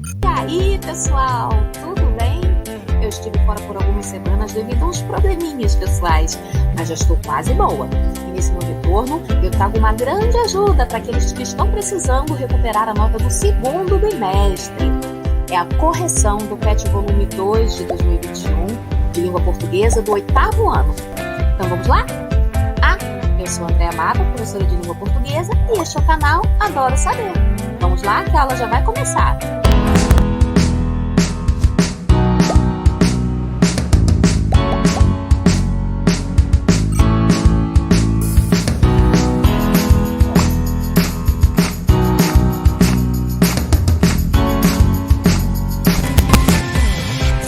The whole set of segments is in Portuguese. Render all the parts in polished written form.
E aí, pessoal, tudo bem? Eu estive fora por algumas semanas devido a uns probleminhas pessoais, mas já estou quase boa. E nesse meu retorno, eu trago uma grande ajuda para aqueles que estão precisando recuperar a nota do segundo bimestre. É a correção do PET Volume 2 de 2021, de língua portuguesa, do 8º ano. Então vamos lá? Eu sou Andréa Mata, professora de língua portuguesa, e este é o canal Adoro Saber. Vamos lá que a aula já vai começar.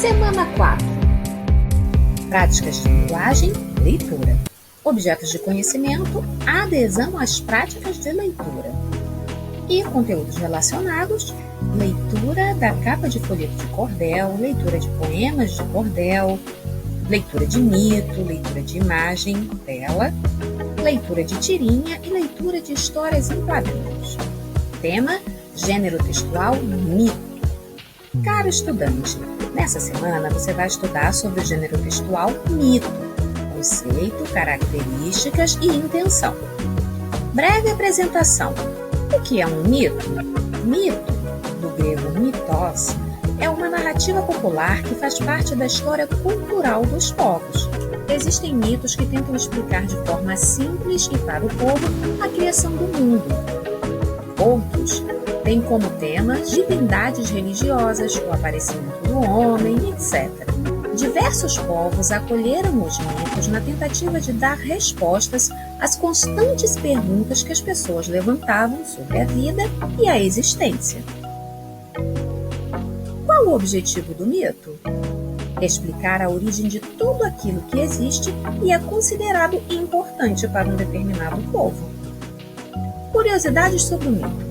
Semana 4. Práticas de linguagem e leitura. Objetos de conhecimento, adesão às práticas de leitura. E conteúdos relacionados, leitura da capa de folheto de cordel, leitura de poemas de cordel, leitura de mito, leitura de imagem, tela, leitura de tirinha e leitura de histórias em quadrinhos. Tema, gênero textual, mito. Caro estudante, nessa semana você vai estudar sobre o gênero textual mito. Conceito, características e intenção. Breve apresentação. O que é um mito? Mito, do grego mitos, é uma narrativa popular que faz parte da história cultural dos povos. Existem mitos que tentam explicar de forma simples e para o povo a criação do mundo. Outros têm como temas divindades religiosas, o aparecimento do homem, etc. Diversos povos acolheram os mitos na tentativa de dar respostas às constantes perguntas que as pessoas levantavam sobre a vida e a existência. Qual o objetivo do mito? Explicar a origem de tudo aquilo que existe e é considerado importante para um determinado povo. Curiosidades sobre o mito.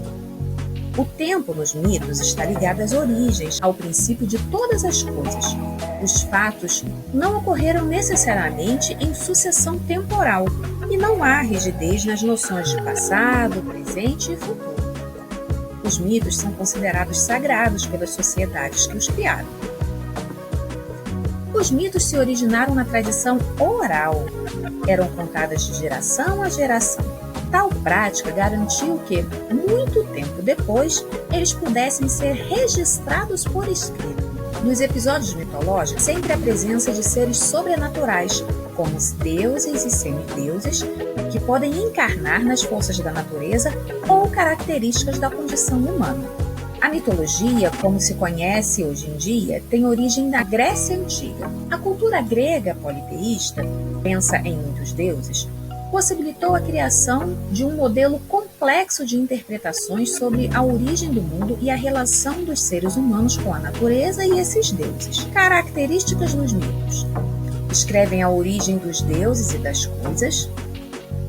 O tempo nos mitos está ligado às origens, ao princípio de todas as coisas. Os fatos não ocorreram necessariamente em sucessão temporal e não há rigidez nas noções de passado, presente e futuro. Os mitos são considerados sagrados pelas sociedades que os criaram. Os mitos se originaram na tradição oral, eram contadas de geração a geração. Tal prática garantiu que, muito tempo depois, eles pudessem ser registrados por escrito. Nos episódios mitológicos, sempre há presença de seres sobrenaturais, como os deuses e semideuses, que podem encarnar nas forças da natureza ou características da condição humana. A mitologia, como se conhece hoje em dia, tem origem na Grécia Antiga. A cultura grega politeísta, pensa em muitos deuses, possibilitou a criação de um modelo complexo de interpretações sobre a origem do mundo e a relação dos seres humanos com a natureza e esses deuses. Características nos mitos. Descrevem a origem dos deuses e das coisas.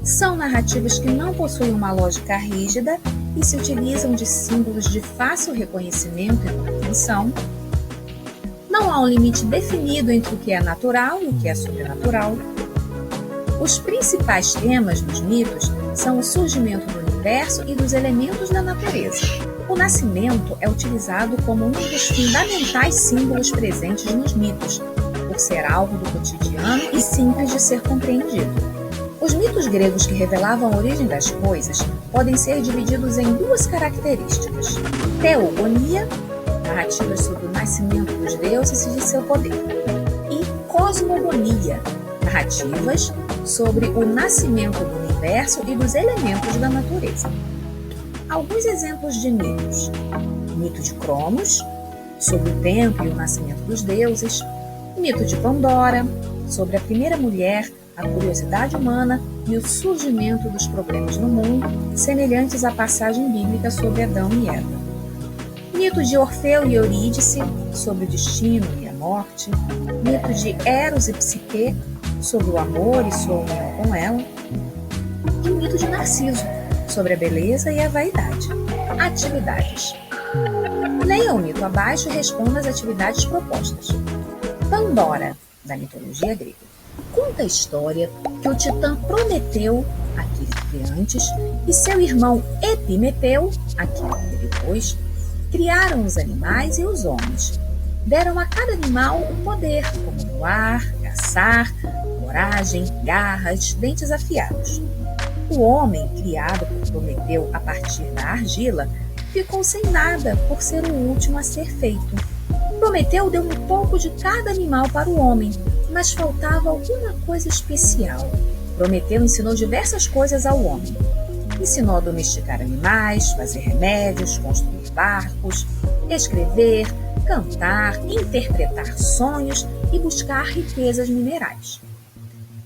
São narrativas que não possuem uma lógica rígida e se utilizam de símbolos de fácil reconhecimento e compreensão. Não há um limite definido entre o que é natural e o que é sobrenatural. Os principais temas dos mitos são o surgimento do universo e dos elementos da natureza. O nascimento é utilizado como um dos fundamentais símbolos presentes nos mitos, por ser algo do cotidiano e simples de ser compreendido. Os mitos gregos que revelavam a origem das coisas podem ser divididos em duas características: teogonia, narrativas sobre o nascimento dos deuses e de seu poder, e cosmogonia, narrativas sobre o nascimento do universo e dos elementos da natureza. Alguns exemplos de mitos: mito de Cronos, sobre o tempo e o nascimento dos deuses; mito de Pandora, sobre a primeira mulher, a curiosidade humana e o surgimento dos problemas no mundo, semelhantes à passagem bíblica sobre Adão e Eva; mito de Orfeu e Eurídice, sobre o destino e a morte; mito de Eros e Psique, sobre o amor e sua união com ela; e mito de Narciso, sobre a beleza e a vaidade. Atividades. Leia o mito abaixo e responda às atividades propostas. Pandora, da mitologia grega, conta a história que o Titã Prometeu, aquele que antes, e seu irmão Epimeteu, aquele que depois, Criaram os animais e os homens. Deram a cada animal um poder, como voar, caçar, coragem, garras, dentes afiados. O homem, criado por Prometeu a partir da argila, ficou sem nada por ser o último a ser feito. Prometeu deu um pouco de cada animal para o homem, mas faltava alguma coisa especial. Prometeu ensinou diversas coisas ao homem. Ensinou a domesticar animais, fazer remédios, construir barcos, escrever, cantar, interpretar sonhos e buscar riquezas minerais.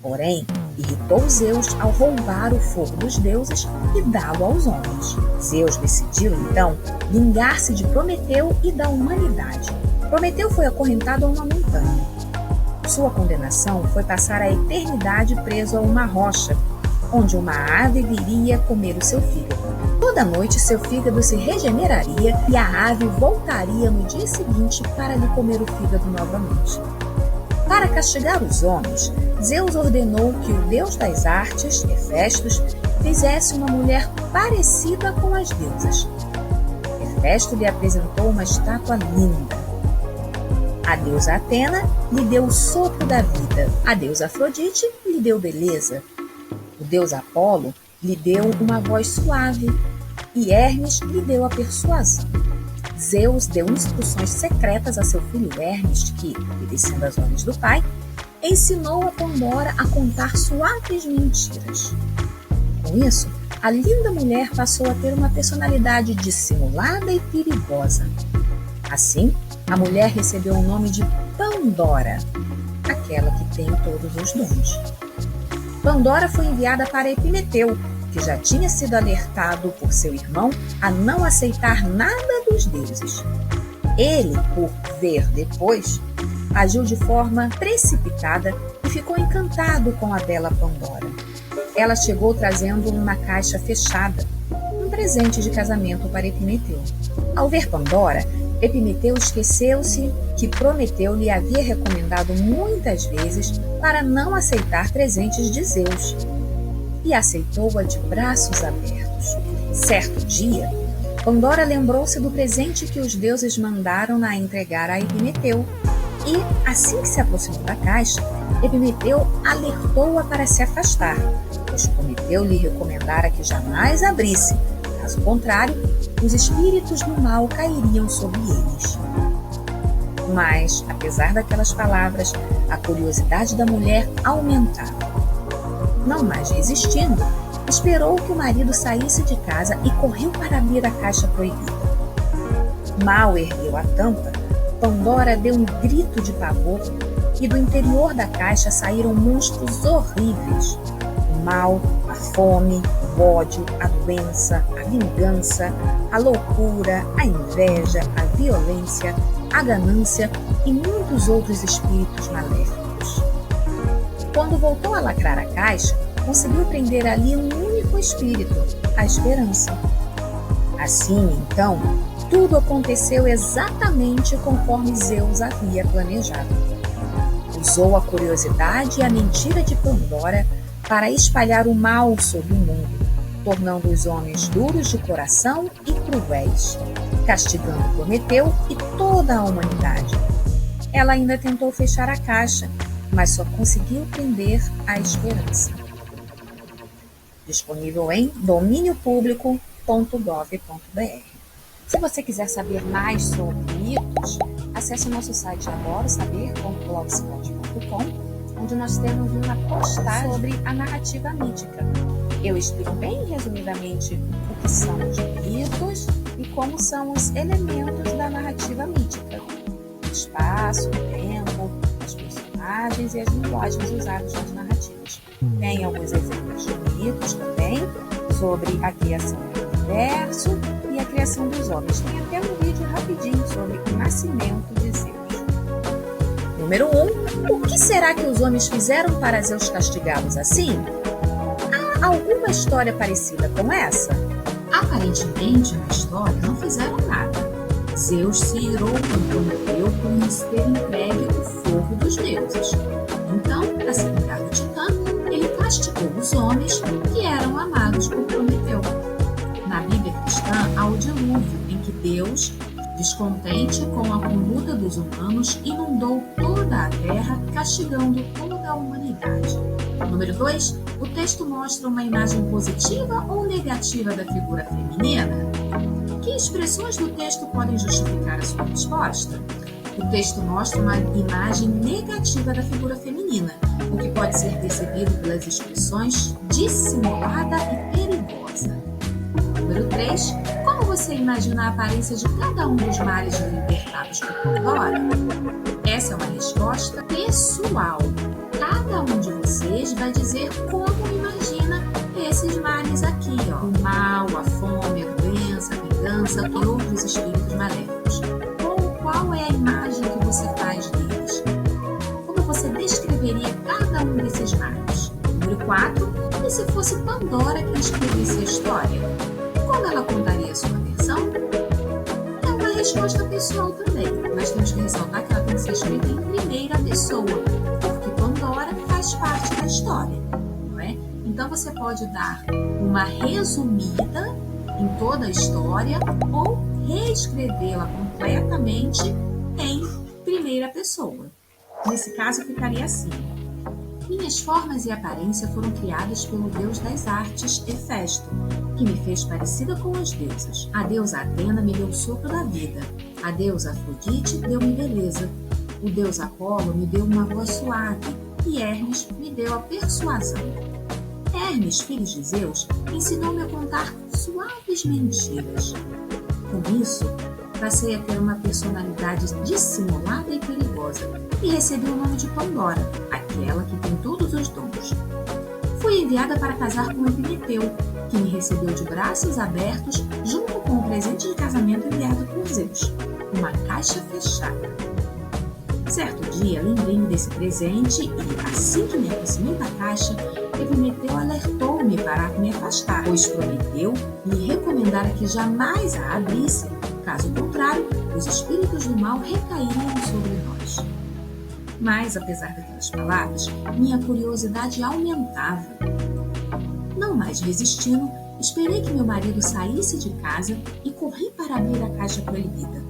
Porém, irritou Zeus ao roubar o fogo dos deuses e dá-lo aos homens. Zeus decidiu, então, vingar-se de Prometeu e da humanidade. Prometeu foi acorrentado a uma montanha. Sua condenação foi passar a eternidade preso a uma rocha, onde uma ave viria comer o seu fígado. Toda noite seu fígado se regeneraria e a ave voltaria no dia seguinte para lhe comer o fígado novamente. Para castigar os homens, Zeus ordenou que o deus das artes, Hefestos, fizesse uma mulher parecida com as deusas. Hefesto lhe apresentou uma estátua linda. A deusa Atena lhe deu o sopro da vida. A deusa Afrodite lhe deu beleza. O deus Apolo lhe deu uma voz suave. E Hermes lhe deu a persuasão. Zeus deu instruções secretas a seu filho Hermes, que, obedecendo às ordens do pai, ensinou a Pandora a contar suaves mentiras. Com isso, a linda mulher passou a ter uma personalidade dissimulada e perigosa. Assim, a mulher recebeu o nome de Pandora, aquela que tem todos os dons. Pandora foi enviada para Epimeteu, que já tinha sido alertado por seu irmão a não aceitar nada dos deuses. Ele, por ver depois, agiu de forma precipitada e ficou encantado com a bela Pandora. Ela chegou trazendo uma caixa fechada, um presente de casamento para Epimeteu. Ao ver Pandora, Epimeteu esqueceu-se que Prometeu lhe havia recomendado muitas vezes para não aceitar presentes de Zeus, e aceitou-a de braços abertos. Certo dia, Pandora lembrou-se do presente que os deuses mandaram a entregar a Epimeteu, e, assim que se aproximou da caixa, Epimeteu alertou-a para se afastar, pois Prometeu lhe recomendara que jamais abrisse, caso contrário, os espíritos do mal cairiam sobre eles. Mas, apesar daquelas palavras, a curiosidade da mulher aumentava. Não mais resistindo, esperou que o marido saísse de casa e correu para abrir a caixa proibida. Mal ergueu a tampa, Pandora deu um grito de pavor e do interior da caixa saíram monstros horríveis. O mal, a fome, o ódio, a doença, a vingança, a loucura, a inveja, a violência, a ganância e muitos outros espíritos maléficos. Quando voltou a lacrar a caixa, conseguiu prender ali um único espírito, a esperança. Assim, então, tudo aconteceu exatamente conforme Zeus havia planejado. Usou a curiosidade e a mentira de Pandora para espalhar o mal sobre o mundo, tornando os homens duros de coração e cruéis, castigando Prometeu e toda a humanidade. Ela ainda tentou fechar a caixa, mas só conseguiu prender a esperança. Disponível em dominiopublico.gov.br. Se você quiser saber mais sobre mitos, acesse o nosso site adorosaber.blogspot.com, onde nós temos uma postagem sobre a narrativa mítica. Eu explico bem resumidamente o que são os mitos e como são os elementos da narrativa mítica: o espaço, o tempo, as personagens e as linguagens usadas nas narrativas. Tem alguns exemplos de mitos também sobre a criação do universo e a criação dos homens. Tem até um vídeo rapidinho sobre o nascimento de Zeus. Número 1. O que será que os homens fizeram para Zeus castigá-los assim? Há alguma história parecida com essa? Aparentemente, na história, não fizeram nada. Zeus se irou com Prometeu por lhes ter entregue o fogo dos deuses. Então, para se vingar do Titã, ele castigou os homens que eram amados por Prometeu. Na Bíblia cristã, há o dilúvio, em que Deus Descontente com a conduta dos humanos, inundou toda a terra, castigando toda a humanidade. Número 2. O texto mostra uma imagem positiva ou negativa da figura feminina? Que expressões do texto podem justificar a sua resposta? O texto mostra uma imagem negativa da figura feminina, o que pode ser percebido pelas expressões dissimulada e perigosa. Número 3. Como você imagina a aparência de cada um dos males libertados por Pandora? Essa é uma resposta pessoal. Cada um de vocês vai dizer como imagina esses males aqui, ó. O mal, a fome, a doença, a vingança e outros espíritos maléficos. Qual é a imagem que você faz deles? Como você descreveria cada um desses males? Número 4. E se fosse Pandora quem escrevesse a história? Como ela contaria a sua versão? É uma resposta pessoal também, mas temos que ressaltar que ela tem que ser escrita em primeira pessoa, porque Pandora faz parte da história, não é? Então você pode dar uma resumida em toda a história ou reescrevê-la completamente em primeira pessoa. Nesse caso ficaria assim: minhas formas e aparência foram criadas pelo deus das artes, Hefesto, que me fez parecida com as deusas. A deusa Atena me deu o sopro da vida. A deusa Afrodite deu-me beleza. O deus Apolo me deu uma voz suave. E Hermes me deu a persuasão. Hermes, filho de Zeus, ensinou-me a contar suaves mentiras. Com isso, passei a ter uma personalidade dissimulada e perigosa e recebi o nome de Pandora, aquela que tem todos os dons. Fui enviada para casar com Epimeteu, que me recebeu de braços abertos junto com o presente de casamento enviado por Zeus, uma caixa fechada. Certo dia, lembrei-me desse presente e, assim que me aproximei da caixa, Epimeteu alertou-me para me afastar, pois prometeu me recomendara que jamais a abrisse, caso contrário, os espíritos do mal recairiam sobre nós. Mas, apesar daquelas palavras, minha curiosidade aumentava. Não mais resistindo, esperei que meu marido saísse de casa e corri para abrir a caixa proibida.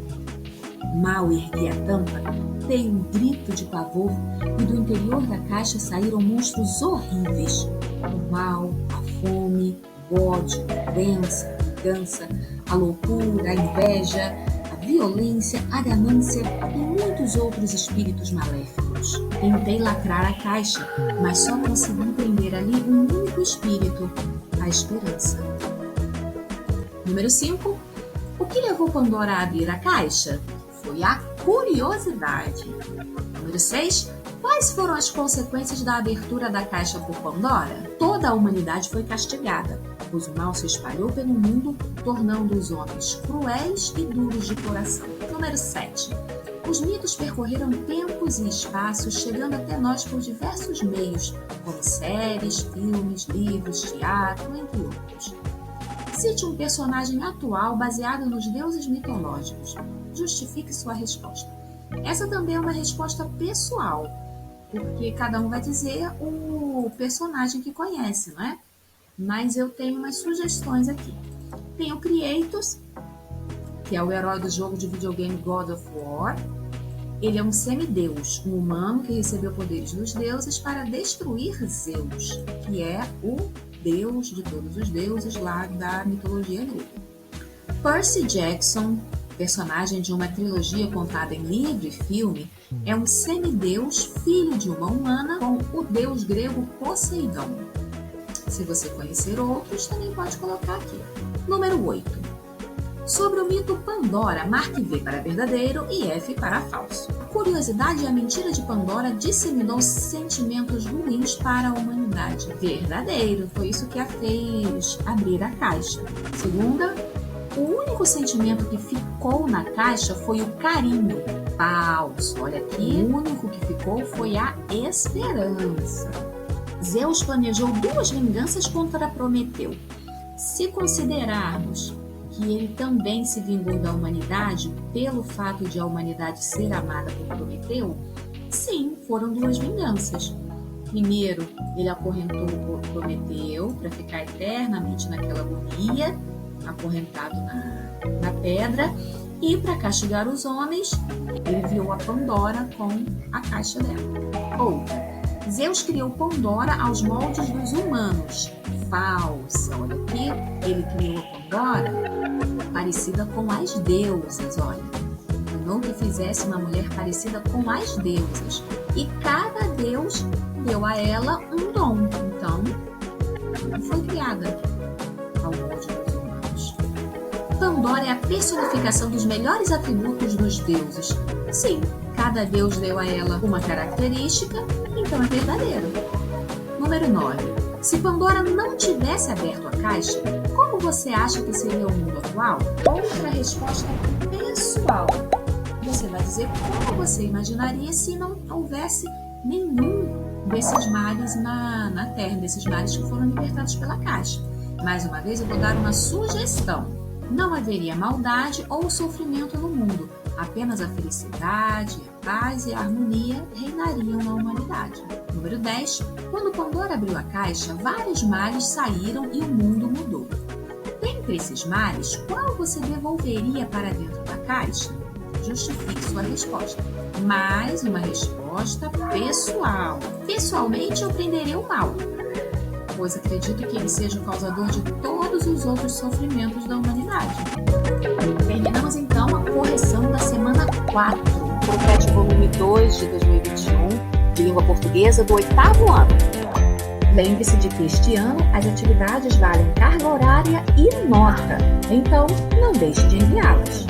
Mal ergui a tampa, dei um grito de pavor e do interior da caixa saíram monstros horríveis. O mal, a fome, o ódio, a doença, a vingança, a loucura, a inveja, a violência, a ganância e muitos outros espíritos maléficos. Tentei lacrar a caixa, mas só consegui prender ali um único espírito, a esperança. Número 5. O que levou Pandora a abrir a caixa? Foi a curiosidade. Número 6. Quais foram as consequências da abertura da caixa por Pandora? Toda a humanidade foi castigada, pois o mal se espalhou pelo mundo, tornando os homens cruéis e duros de coração. Número 7. Os mitos percorreram tempos e espaços, chegando até nós por diversos meios, como séries, filmes, livros, teatro, entre outros. Cite um personagem atual baseado nos deuses mitológicos. Justifique sua resposta. Essa também é uma resposta pessoal, porque cada um vai dizer o personagem que conhece, não é? Mas eu tenho umas sugestões aqui. Tem o Kratos, que é o herói do jogo de videogame God of War. Ele é um semideus, um humano que recebeu poderes dos deuses para destruir Zeus, que é o deus de todos os deuses lá da mitologia grega. Percy Jackson, personagem de uma trilogia contada em livro e filme, é um semideus, filho de uma humana, com o deus grego Poseidon. Se você conhecer outros, também pode colocar aqui. Número 8. Sobre o mito Pandora, marque V para verdadeiro e F para falso. A curiosidade e a mentira de Pandora disseminou sentimentos ruins para a humanidade. Verdadeiro, foi isso que a fez abrir a caixa. Segunda, o único sentimento que ficou na caixa foi o carinho. Falso, olha aqui, o único que ficou foi a esperança. Zeus planejou 2 vinganças contra Prometeu. Se considerarmos que ele também se vingou da humanidade pelo fato de a humanidade ser amada por Prometeu, sim, foram 2 vinganças. Primeiro, ele acorrentou Prometeu para ficar eternamente naquela agonia, acorrentado na pedra, E para castigar os homens, ele enviou a Pandora com a caixa dela. Outra, Zeus criou Pandora aos moldes dos humanos. Falsa, olha aqui, ele criou a Pandora parecida com as deusas, olha. Ordenou que fizesse uma mulher parecida com as deusas. E cada deus deu a ela um dom. Então, foi criada ao molde dos humanos. Pandora é a personificação dos melhores atributos dos deuses. Sim, cada deus deu a ela uma característica, então é verdadeiro. Número 9. Se Pandora não tivesse aberto a caixa, como você acha que seria o mundo atual? Outra resposta pessoal. Você vai dizer como você imaginaria se não houvesse nenhum desses males na Terra, desses males que foram libertados pela caixa. Mais uma vez, eu vou dar uma sugestão. Não haveria maldade ou sofrimento no mundo. Apenas a felicidade, a paz e a harmonia reinariam na humanidade. Número 10. Quando Pandora abriu a caixa, vários males saíram e o mundo mudou. Dentre esses males, qual você devolveria para dentro da caixa? Justifique sua resposta. Mais uma resposta pessoal. Pessoalmente, eu prenderia o mal, pois acredito que ele seja o causador de todos os outros sofrimentos da humanidade. Terminamos então a correção da semana 4, Profete volume 2 de 2021, de língua portuguesa do 8º ano. Lembre-se de que este ano as atividades valem carga horária e nota, então não deixe de enviá-las.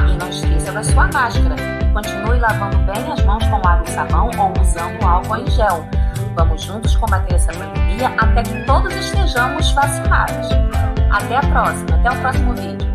E não esqueça da sua máscara. Continue lavando bem as mãos com água e sabão ou usando álcool em gel. Vamos juntos combater essa pandemia até que todos estejamos vacinados. Até a próxima, até o próximo vídeo.